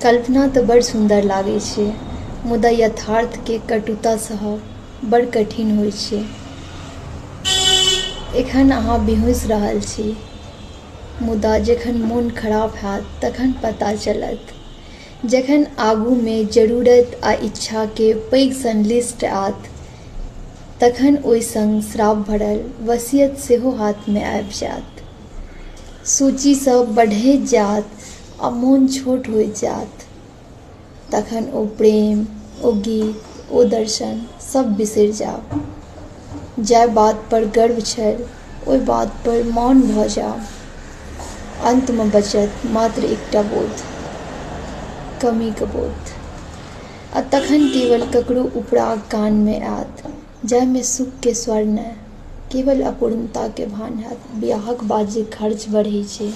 कल्पना तऽ बड़ सुंदर लागै छै, मुदा यथार्थ के कटुता सहब बड़ कठिन होइ छै। एखन अहाँ बेहोश रहल छी, मुदा जखन मोन खराब हैत तखन पता चलत। जखन आगू में जरूरत आ इच्छा के पैघ सन लिस्ट आयत तखन ओहि संग श्राप भरल वसीयत सेहो हाथ में आबि जायत। सूची सब बढ़ैत जायत आ मोन छोट होइत जायत। तखन ओ प्रेम, ओ गीत, ओ दर्शन सब बिसरि जायब। जाहि बात पर गर्व छल ओहि बात पर मौन भऽ जायब। अंत में बचत मात्र एकटा बोध, कमीक बोध। आ तखन केवल ककरो उपराग कान में आयत, जाहि में सुख के स्वर नहि, केवल अपूर्णता के भान हैत। बियाहक बाद जे खर्च बढ़ै छै